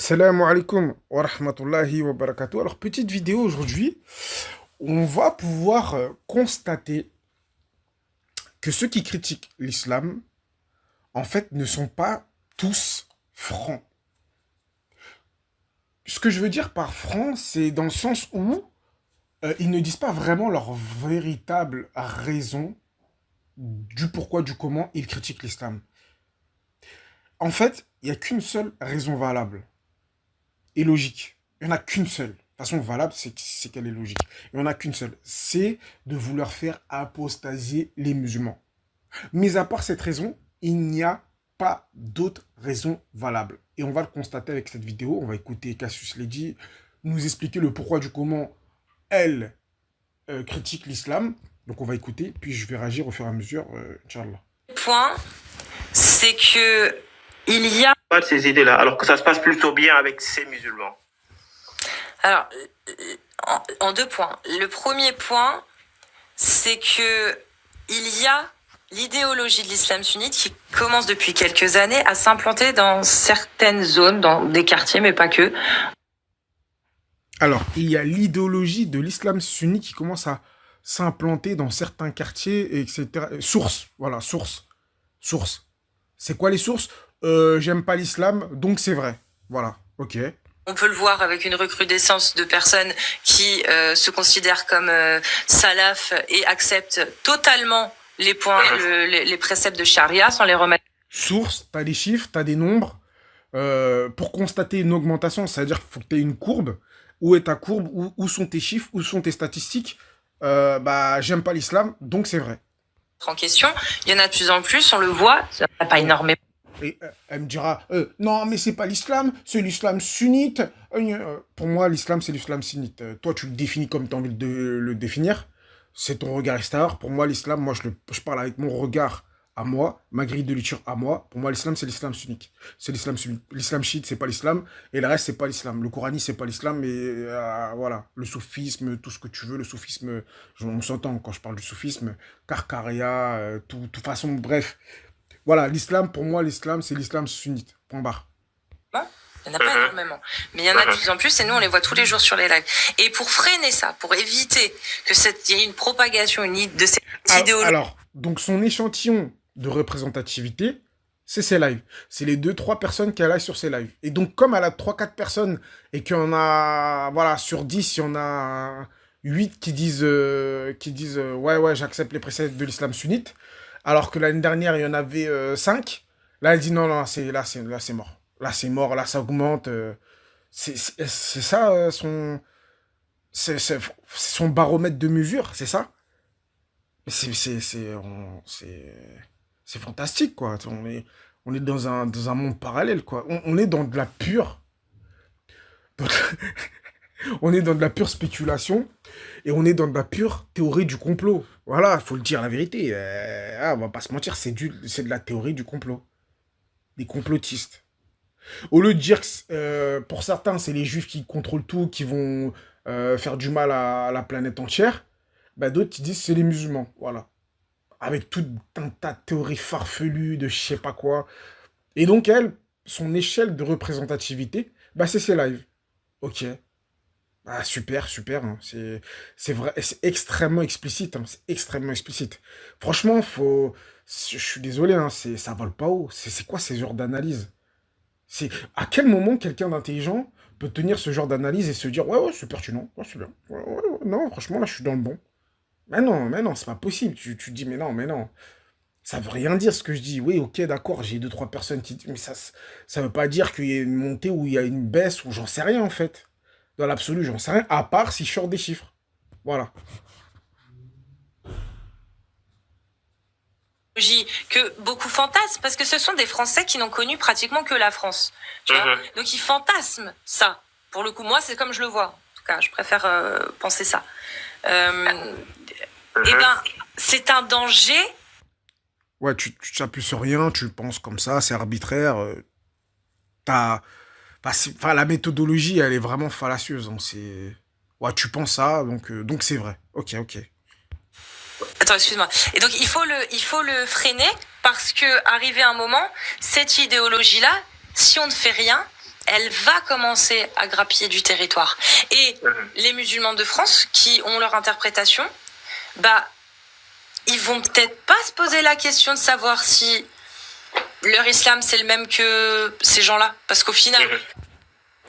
Assalamu alaikum wa rahmatullahi wa barakatuh. Alors, petite vidéo aujourd'hui, on va pouvoir constater que ceux qui critiquent l'islam, en fait, ne sont pas tous francs. Ce que je veux dire par franc, c'est dans le sens où ils ne disent pas vraiment leur véritable raison du pourquoi, du comment ils critiquent l'islam. En fait, il n'y a qu'une seule raison valable et logique. Il n'y en a qu'une seule. De toute façon, valable, c'est qu'elle est logique. Il n'y en a qu'une seule. C'est de vouloir faire apostasier les musulmans. Mais à part cette raison, il n'y a pas d'autre raison valable. Et on va le constater avec cette vidéo. On va écouter Cassius Lady nous expliquer le pourquoi du comment elle critique l'islam. Donc on va écouter, puis je vais réagir au fur et à mesure, Inch'Allah. Point, c'est que il y a Pas de ces idées-là, alors que ça se passe plutôt bien avec ces musulmans. alors en deux points. Le premier point, c'est que il y a l'idéologie de l'islam sunnite qui commence depuis quelques années à s'implanter dans certaines zones, dans des quartiers, mais pas que. Alors, il y a l'idéologie de l'islam sunnite qui commence à s'implanter dans certains quartiers, etc. Source, voilà, source. Source. C'est quoi les sources? J'aime pas l'islam, donc c'est vrai. Voilà, ok. On peut le voir avec une recrudescence de personnes qui se considèrent comme salaf et acceptent totalement les points, les préceptes de charia sans les remettre. Source, t'as des chiffres, t'as des nombres. Pour constater une augmentation, c'est-à-dire qu'il faut que tu aies une courbe. Où est ta courbe? Où sont tes chiffres? Où sont tes statistiques? Bah, j'aime pas l'islam, donc c'est vrai. En question, il y en a de plus en plus, on le voit, pas énormément. Et elle me dira, non, mais c'est pas l'islam, c'est l'islam sunnite. Pour moi, l'islam, c'est l'islam sunnite. Toi, tu le définis comme tu as envie de le définir. C'est ton regard extérieur. Pour moi, l'islam, je parle avec mon regard à moi, ma grille de lecture à moi. Pour moi, l'islam, c'est l'islam sunnite. C'est l'islam sunnite. L'islam chiite, c'est pas l'islam. Et le reste, c'est pas l'islam. Le coranisme, c'est pas l'islam. Et voilà, le soufisme, tout ce que tu veux, le soufisme, on s'entend quand je parle du soufisme, Karkaria, toute façon, bref. Voilà, l'islam, pour moi, l'islam, c'est l'islam sunnite. Point barre. Il n'y en a pas énormément. Mais il y en a de plus en plus et nous, on les voit tous les jours sur les lives. Et pour freiner ça, pour éviter que il y ait une propagation de cette idéologie. Alors, donc son échantillon de représentativité, c'est ses lives. C'est les 2-3 personnes qu'elle a sur ses lives. Et donc, comme elle a 3-4 personnes et qu'il y en a, voilà, sur 10, il y en a 8 qui disent, ouais, j'accepte les préceptes de l'islam sunnite, alors que l'année dernière, il y en avait 5. Là, elle dit non, là, c'est mort. Là, c'est mort, là, ça augmente. C'est ça, c'est son baromètre de mesure, c'est ça? C'est fantastique, quoi. On est dans un monde parallèle, quoi. On est dans de la pure... on est dans de la pure spéculation et on est dans de la pure théorie du complot. Voilà, il faut le dire la vérité. On va pas se mentir, c'est de la théorie du complot. Des complotistes. Au lieu de dire que pour certains, c'est les juifs qui contrôlent tout, qui vont faire du mal à la planète entière, bah, d'autres ils disent que c'est les musulmans. Voilà. Avec tout un tas de théories farfelues, de je sais pas quoi. Et donc, elle, son échelle de représentativité, bah, c'est ses lives. Ok. Ah, super, super. Hein. C'est vrai, c'est extrêmement explicite. Hein. C'est extrêmement explicite. Franchement, faut. Je suis désolé, hein, ça vole pas haut. C'est quoi ces genres d'analyse? C'est à quel moment quelqu'un d'intelligent peut tenir ce genre d'analyse et se dire ouais, c'est pertinent, ouais, c'est bien. Ouais, non, franchement, là, je suis dans le bon. Mais non, c'est pas possible. Tu te dis, mais non. Ça veut rien dire ce que je dis. Oui, ok, d'accord, j'ai 2-3 personnes qui disent, mais ça veut pas dire qu'il y a une montée ou il y a une baisse ou j'en sais rien en fait. Dans l'absolu, j'en sais rien, à part si je sors des chiffres. Voilà. Que beaucoup fantasment, parce que ce sont des Français qui n'ont connu pratiquement que la France. Tu vois. Donc ils fantasment ça. Pour le coup, moi, c'est comme je le vois. En tout cas, je préfère penser ça. Eh ben, c'est un danger. Ouais, tu t'appuies sur rien, tu penses comme ça, c'est arbitraire. T'as... Enfin, la méthodologie, elle est vraiment fallacieuse. Hein, ouais, tu penses ça, donc c'est vrai. Ok, ok. Attends, excuse-moi. Et donc il faut le freiner parce que arrivé un moment, cette idéologie-là, si on ne fait rien, elle va commencer à grappiller du territoire. Et les musulmans de France, qui ont leur interprétation, ils vont peut-être pas se poser la question de savoir si leur islam c'est le même que ces gens-là. Parce qu'au final,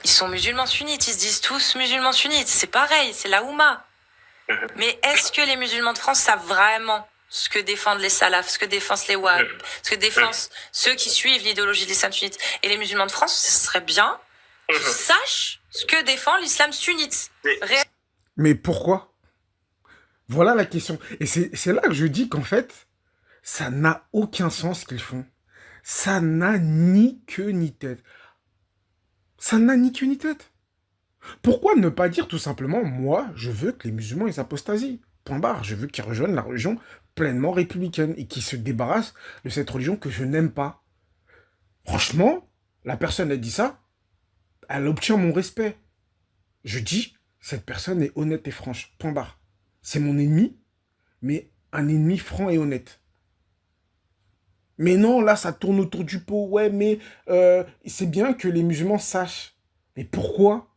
ils sont musulmans sunnites, ils se disent tous musulmans sunnites. C'est pareil, c'est la Oumma. Mais est-ce que les musulmans de France savent vraiment ce que défendent les salafs, ce que défendent les wahhabis, ce que défendent ceux qui suivent l'idéologie de l'islam sunnite? Et les musulmans de France, ce serait bien qu'ils sachent ce que défend l'islam sunnite. Mais pourquoi? Voilà la question. Et c'est là que je dis qu'en fait, ça n'a aucun sens ce qu'ils font. Ça n'a ni queue ni tête. Ça n'a ni queue ni tête. Pourquoi ne pas dire tout simplement, moi, je veux que les musulmans ils apostasient. Point barre. Je veux qu'ils rejoignent la religion pleinement républicaine et qu'ils se débarrassent de cette religion que je n'aime pas. Franchement, la personne a dit ça, elle obtient mon respect. Je dis, cette personne est honnête et franche. Point barre. C'est mon ennemi, mais un ennemi franc et honnête. Mais non, là, ça tourne autour du pot. Ouais, mais c'est bien que les musulmans sachent. Mais pourquoi?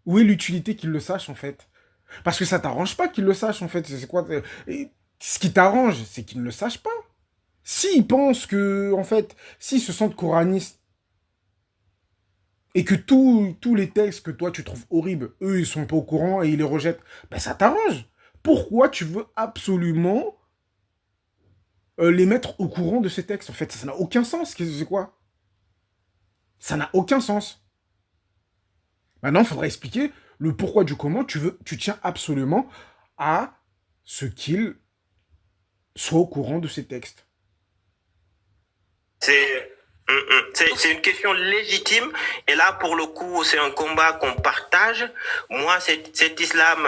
Où est l'utilité qu'ils le sachent, en fait? Parce que ça t'arrange pas qu'ils le sachent, en fait. C'est quoi? Ce qui t'arrange, c'est qu'ils ne le sachent pas. S'ils pensent que, en fait, s'ils se sentent coranistes, et que tous les textes que toi, tu trouves horribles, eux, ils sont pas au courant et ils les rejettent, ben ça t'arrange. Pourquoi tu veux absolument les mettre au courant de ces textes? En fait, ça n'a aucun sens. C'est quoi? Ça n'a aucun sens. Maintenant, il faudra expliquer le pourquoi du comment tu tiens absolument à ce qu'ils soient au courant de ces textes. C'est une question légitime et là pour le coup c'est un combat qu'on partage. Moi cet islam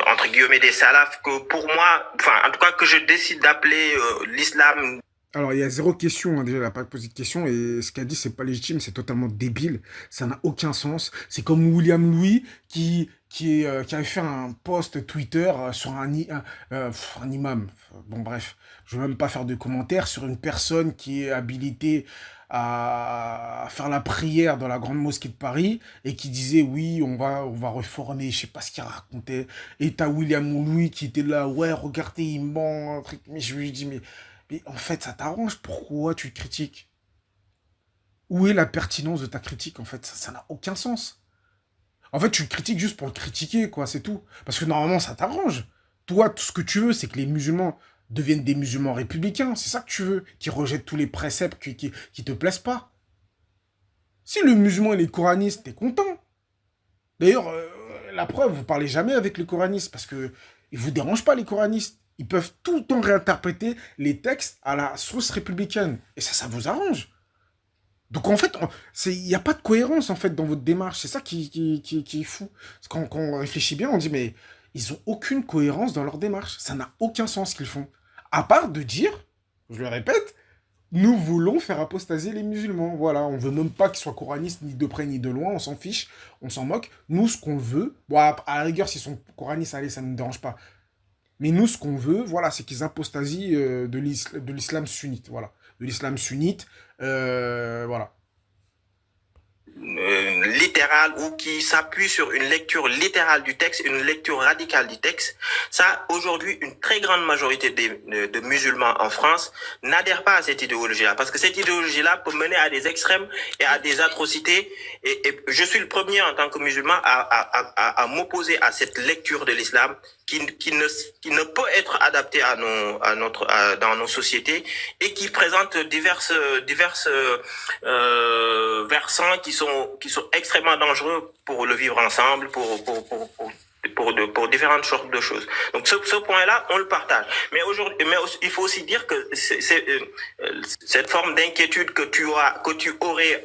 entre guillemets des salafs que pour moi, enfin en tout cas que je décide d'appeler l'islam. Alors, il y a zéro question, hein, déjà, elle n'a pas posé de question, et ce qu'elle dit, c'est pas légitime, c'est totalement débile, ça n'a aucun sens. C'est comme William Louis qui avait fait un post Twitter sur un imam. Bon, bref, je ne vais même pas faire de commentaires sur une personne qui est habilitée à faire la prière dans la grande mosquée de Paris, et qui disait, oui, on va réformer, je sais pas ce qu'il racontait, et t'as William Louis qui était là, ouais, regardez, il ment, un truc, mais je lui dis, mais en fait, ça t'arrange. Pourquoi tu critiques? Où est la pertinence de ta critique, en fait? Ça n'a aucun sens. En fait, tu le critiques juste pour le critiquer, quoi, c'est tout. Parce que normalement, ça t'arrange. Toi, tout ce que tu veux, c'est que les musulmans deviennent des musulmans républicains. C'est ça que tu veux. Qui rejettent tous les préceptes qui te plaisent pas. Si le musulman il est coraniste, t'es content. D'ailleurs, la preuve, vous parlez jamais avec les coranistes parce que ils vous dérangent pas, les coranistes. Ils peuvent tout le temps réinterpréter les textes à la sauce républicaine. Et ça vous arrange. Donc en fait, il n'y a pas de cohérence en fait dans votre démarche. C'est ça qui est fou. Parce quand on réfléchit bien, on dit mais ils ont aucune cohérence dans leur démarche. Ça n'a aucun sens ce qu'ils font. À part de dire, je le répète, nous voulons faire apostasier les musulmans. Voilà, on veut même pas qu'ils soient coranistes ni de près ni de loin. On s'en fiche, on s'en moque. Nous, ce qu'on veut, bon, à la rigueur, s'ils sont coranistes, allez, ça ne nous dérange pas. Mais nous, ce qu'on veut, voilà, c'est qu'ils apostasient de l'islam sunnite, voilà. De l'islam sunnite, voilà. Littérale ou qui s'appuie sur une lecture littérale du texte, une lecture radicale du texte. Ça, aujourd'hui, une très grande majorité de musulmans en France n'adhèrent pas à cette idéologie-là, parce que cette idéologie-là peut mener à des extrêmes et à des atrocités. Et je suis le premier en tant que musulman à m'opposer à cette lecture de l'islam qui ne peut être adaptée dans nos sociétés et qui présente diverses versants qui sont extrêmement dangereux pour le vivre ensemble, pour différentes sortes de choses. Donc ce point-là, on le partage. Mais aujourd'hui, il faut aussi dire que cette forme d'inquiétude que tu aurais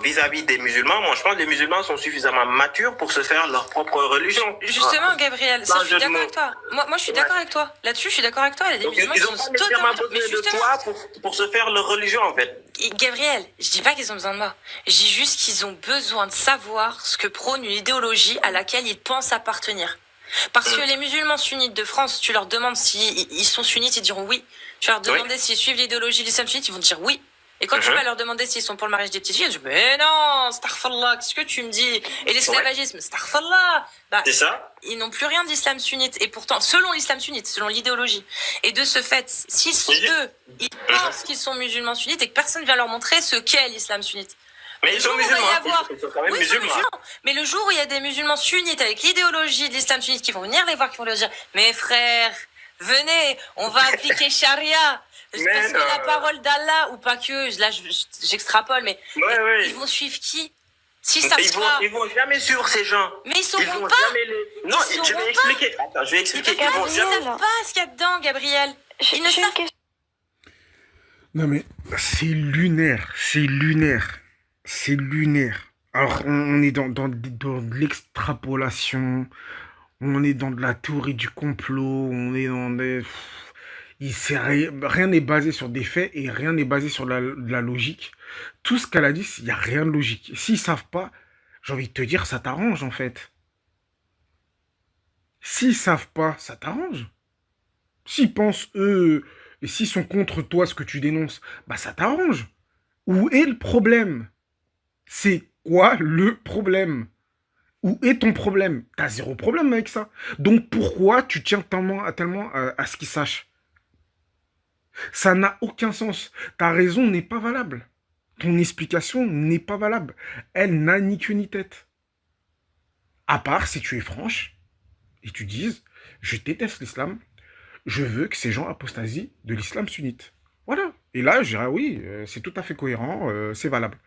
vis-à-vis des musulmans, moi je pense que les musulmans sont suffisamment matures pour se faire leur propre religion. Justement, Gabriel, ça, je suis d'accord avec toi. Moi, je suis d'accord avec toi. Là-dessus, je suis d'accord avec toi. Il y a des musulmans qui sont totalement besoin de toi pour se faire leur religion, en fait. Gabriel, je dis pas qu'ils ont besoin de moi. Je dis juste qu'ils ont besoin de savoir ce que prône une idéologie à laquelle ils pensent appartenir. Parce que les musulmans sunnites de France, tu leur demandes s'ils sont sunnites, ils diront oui. Tu leur demandes s'ils suivent l'idéologie de l'islam sunnite, ils vont dire oui. Et quand tu vas leur demander s'ils sont pour le mariage des petites filles, ils disent mais non, astaghfirullah, qu'est-ce que tu me dis? Et l'esclavagisme, astaghfirullah. Bah, C'est ça. ils n'ont plus rien d'islam sunnite. Et pourtant, selon l'islam sunnite, selon l'idéologie. Et de ce fait, si eux, ils pensent qu'ils sont musulmans sunnites et que personne vient leur montrer ce qu'est l'islam sunnite. Mais ils sont musulmans, ils sont quand même musulmans. Mais le jour où il y a des musulmans sunnites avec l'idéologie de l'islam sunnite qui vont venir les voir, qui vont leur dire mes frères, venez, on va appliquer charia. Parce que la parole d'Allah, ou pas que, là j'extrapole, mais ils vont suivre qui? Si ça ils vont jamais suivre ces gens. Mais ils sauront pas. Non, je vais expliquer. Attends, je vais expliquer. Ils ne savent pas ce qu'il y a dedans, Gabriel. Ils ne savent pas. Non mais, c'est lunaire, c'est lunaire. C'est lunaire. Alors, on est dans de l'extrapolation, on est dans de la théorie du complot, on est dans des... Rien n'est basé sur des faits et rien n'est basé sur de la logique. Tout ce qu'elle a dit, il n'y a rien de logique. S'ils savent pas, j'ai envie de te dire, ça t'arrange en fait. S'ils savent pas, ça t'arrange. S'ils pensent, eux, et s'ils sont contre toi, ce que tu dénonces, bah ça t'arrange. Où est le problème ? C'est quoi le problème? Où est ton problème? T'as zéro problème avec ça. Donc pourquoi tu tiens tellement à ce qu'ils sachent? Ça n'a aucun sens. Ta raison n'est pas valable. Ton explication n'est pas valable. Elle n'a ni queue ni tête. À part si tu es franche et tu dises, je déteste l'islam, je veux que ces gens apostasient de l'islam sunnite. Voilà. Et là, je dirais oui, c'est tout à fait cohérent, c'est valable.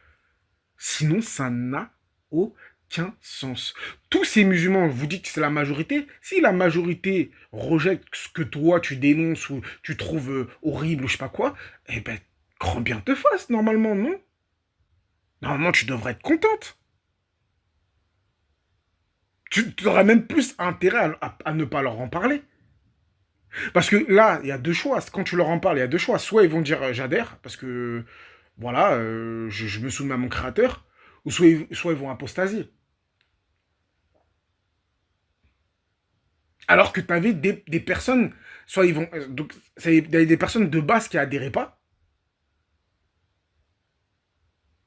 Sinon, ça n'a aucun sens. Tous ces musulmans, vous dites que c'est la majorité. Si la majorité rejette ce que toi, tu dénonces ou tu trouves horrible ou je sais pas quoi, eh ben, grand bien te fasse, normalement, non? Normalement, tu devrais être contente. Tu aurais même plus intérêt à ne pas leur en parler. Parce que là, il y a deux choix. Quand tu leur en parles, il y a deux choix. Soit ils vont dire j'adhère, parce que voilà, je me soumets à mon créateur, ou soit ils vont apostasier. Alors que tu avais des personnes, soit ils vont. Donc, il y a des personnes de base qui adhéraient pas,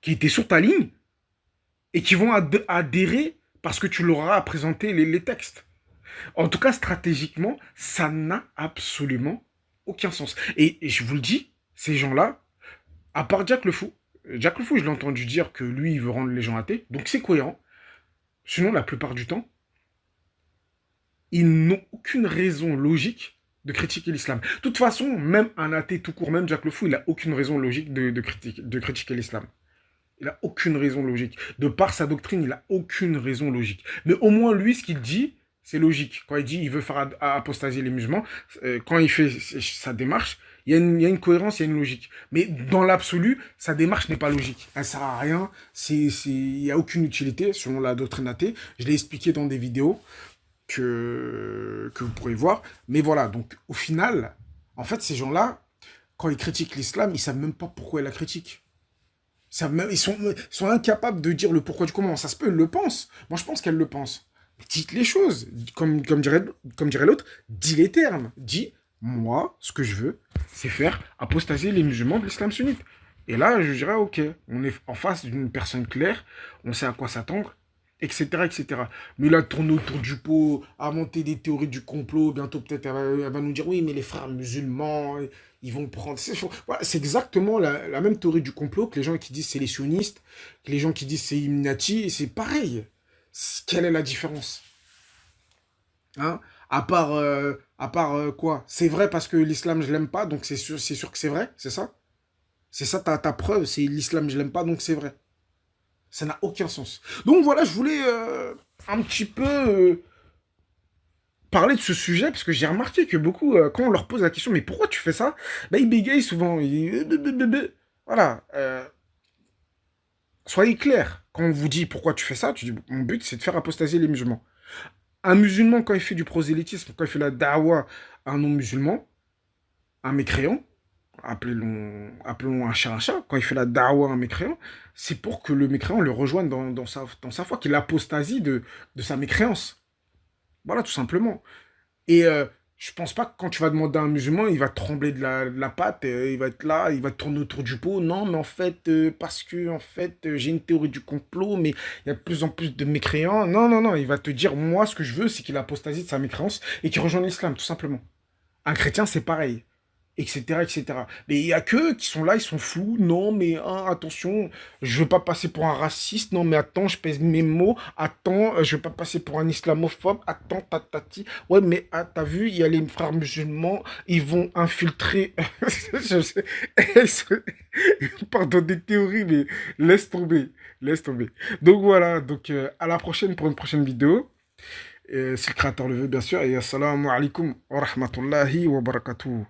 qui étaient sur ta ligne, et qui vont adhérer parce que tu leur as présenté les textes. En tout cas, stratégiquement, ça n'a absolument aucun sens. Et je vous le dis, ces gens-là, à part Jack le Fou, je l'ai entendu dire que lui, il veut rendre les gens athées, donc c'est cohérent. Sinon, la plupart du temps, ils n'ont aucune raison logique de critiquer l'islam. De toute façon, même un athée tout court, même Jack le Fou, il n'a aucune raison logique de critiquer l'islam. Il n'a aucune raison logique. De par sa doctrine, il n'a aucune raison logique. Mais au moins, lui, ce qu'il dit, c'est logique. Quand il dit qu'il veut faire apostasier les musulmans, quand il fait sa démarche, il y a une cohérence, il y a une logique. Mais dans l'absolu, sa démarche n'est pas logique. Elle ne sert à rien. Il n'y a aucune utilité selon la doctrine athée. Je l'ai expliqué dans des vidéos que vous pourrez voir. Mais voilà, donc au final, en fait, ces gens-là, quand ils critiquent l'islam, ils ne savent même pas pourquoi ils la critiquent. Ils sont incapables de dire le pourquoi du comment. Ça se peut, ils le pensent. Moi, je pense qu'elles le pensent. Dites les choses. Comme dirait l'autre, dis les termes. Dis, moi, ce que je veux, c'est faire apostasier les musulmans de l'islam sunnite. Et là, je dirais, ok, on est en face d'une personne claire, on sait à quoi s'attendre, etc., etc. Mais là, tourner autour du pot, inventer des théories du complot, bientôt peut-être elle va nous dire, oui, mais les frères musulmans, ils vont prendre... Voilà, c'est exactement la même théorie du complot que les gens qui disent c'est les sionistes, que les gens qui disent c'est Illuminati, et c'est pareil. Quelle est la différence? Hein? À part quoi? C'est vrai parce que l'islam, je l'aime pas, donc c'est sûr que c'est vrai, c'est ça? C'est ça ta preuve, c'est l'islam, je l'aime pas, donc c'est vrai. Ça n'a aucun sens. Donc voilà, je voulais un petit peu parler de ce sujet, parce que j'ai remarqué que beaucoup, quand on leur pose la question, mais pourquoi tu fais ça? Bah, ils bégayent souvent. Voilà. Soyez clairs. Quand on vous dit pourquoi tu fais ça, tu dis, mon but, c'est de faire apostasier les musulmans. Un musulman, quand il fait du prosélytisme, quand il fait la da'wa à un non-musulman, un mécréant, appelons un chat, quand il fait la da'wa à un mécréant, c'est pour que le mécréant le rejoigne dans sa foi, qu'il apostasie de sa mécréance. Voilà, tout simplement. Et Je pense pas que quand tu vas demander à un musulman, il va trembler de la patte, il va être là, il va tourner autour du pot. Non, mais en fait, parce que en fait, j'ai une théorie du complot, mais il y a de plus en plus de mécréants. Non, non, non, il va te dire, moi, ce que je veux, c'est qu'il apostasie de sa mécréance et qu'il rejoigne l'islam, tout simplement. Un chrétien, c'est pareil, etc., etc. Mais il y a qu'eux qui sont là, ils sont fous. Non, mais hein, attention, je veux pas passer pour un raciste. Non, mais attends, je pèse mes mots. Attends, je veux pas passer pour un islamophobe. Attends, tatati. Ouais, mais ah, t'as vu, il y a les frères musulmans, ils vont infiltrer. Je sais. Pardon des théories, mais laisse tomber, laisse tomber. Donc voilà, donc à la prochaine pour une prochaine vidéo. Si le créateur le veut, bien sûr. Et assalamu alaikum wa rahmatullahi wa barakatuh.